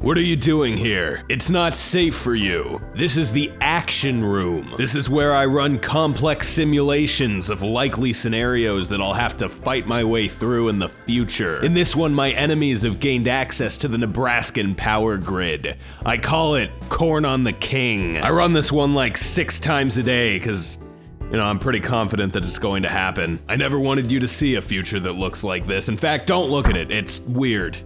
What are you doing here? It's not safe for you. This is the action room. This is where I run complex simulations of likely scenarios that I'll have to fight my way through in the future. In this one, my enemies have gained access to the Nebraskan power grid. I call it Corn on the King. I run this one like 6 times a day, cause I'm pretty confident that it's going to happen. I never wanted you to see a future that looks like this. In fact, don't look at it, it's weird.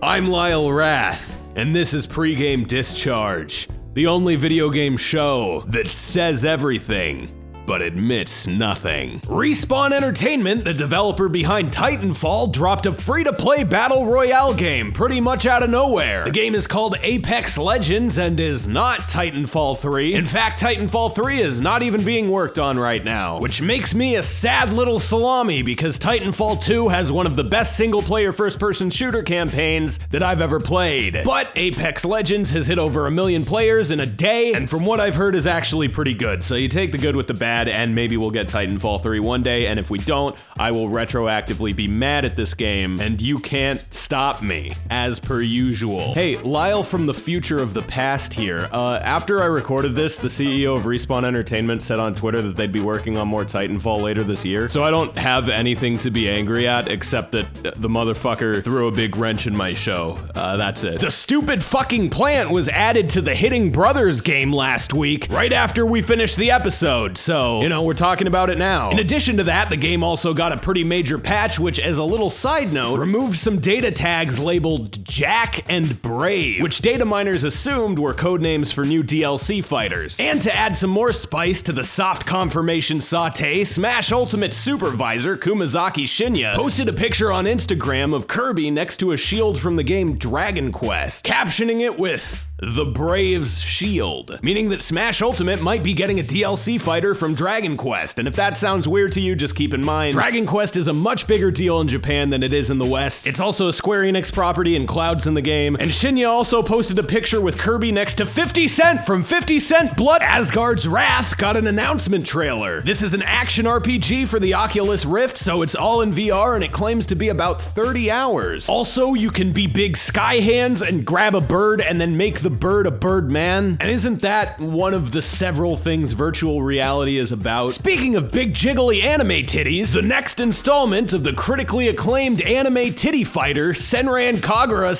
I'm Lyle Rath, and this is Pregame Discharge, the only video game show that says everything, but admits nothing. Respawn Entertainment, the developer behind Titanfall, dropped a free-to-play battle royale game pretty much out of nowhere. The game is called Apex Legends and is not Titanfall 3. In fact, Titanfall 3 is not even being worked on right now, which makes me a sad little salami because Titanfall 2 has one of the best single-player first-person shooter campaigns that I've ever played. But Apex Legends has hit over 1 million players in a day, and from what I've heard is actually pretty good. So you take the good with the bad, and maybe we'll get Titanfall 3 one day, and if we don't, I will retroactively be mad at this game, and you can't stop me, as per usual. Hey, Lyle from the future of the past here. After I recorded this, the CEO of Respawn Entertainment said on Twitter that they'd be working on more Titanfall later this year, so I don't have anything to be angry at, except that the motherfucker threw a big wrench in my show. That's it. The stupid fucking plant was added to the Hitting Brothers game last week, right after we finished the episode, so we're talking about it now. In addition to that, the game also got a pretty major patch, which, as a little side note, removed some data tags labeled Jack and Brave, which data miners assumed were codenames for new DLC fighters. And to add some more spice to the soft confirmation saute, Smash Ultimate Supervisor Kumazaki Shinya posted a picture on Instagram of Kirby next to a shield from the game Dragon Quest, captioning it with "The Brave's Shield," meaning that Smash Ultimate might be getting a DLC fighter from Dragon Quest, and if that sounds weird to you, just keep in mind, Dragon Quest is a much bigger deal in Japan than it is in the West. It's also a Square Enix property and Cloud's in the game, and Shinya also posted a picture with Kirby next to 50 Cent from 50 Cent Blood. Asgard's Wrath got an announcement trailer. This is an action RPG for the Oculus Rift, so it's all in VR, and it claims to be about 30 hours. Also, you can be big sky hands and grab a bird and then make the bird a bird man. And isn't that one of the several things virtual reality is about? Speaking of big jiggly anime titties, the next installment of the critically acclaimed anime titty fighter, Senran Kagura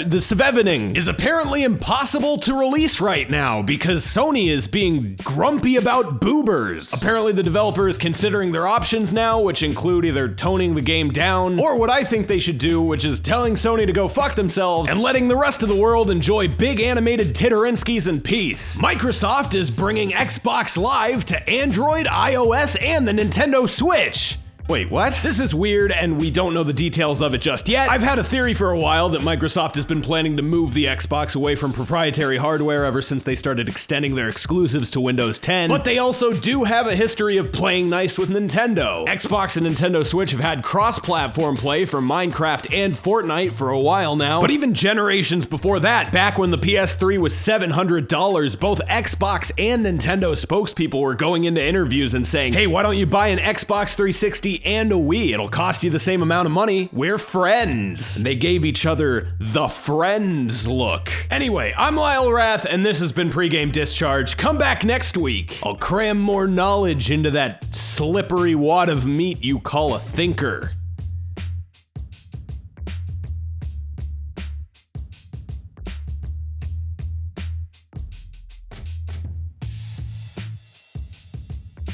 the Sevening, is apparently impossible to release right now because Sony is being grumpy about boobers. Apparently the developer is considering their options now, which include either toning the game down, or what I think they should do, which is telling Sony to go fuck themselves and letting the rest of the world enjoy big animated titterenskis in peace. Microsoft is bringing Xbox Live to Android, iOS, and the Nintendo Switch. Wait, what? This is weird, and we don't know the details of it just yet. I've had a theory for a while that Microsoft has been planning to move the Xbox away from proprietary hardware ever since they started extending their exclusives to Windows 10, but they also do have a history of playing nice with Nintendo. Xbox and Nintendo Switch have had cross-platform play for Minecraft and Fortnite for a while now, but even generations before that, back when the PS3 was $700, both Xbox and Nintendo spokespeople were going into interviews and saying, hey, why don't you buy an Xbox 360 and a Wii? It'll cost you the same amount of money. We're friends. And they gave each other the friends look. Anyway, I'm Lyle Rath, and this has been Pregame Discharge. Come back next week. I'll cram more knowledge into that slippery wad of meat you call a thinker.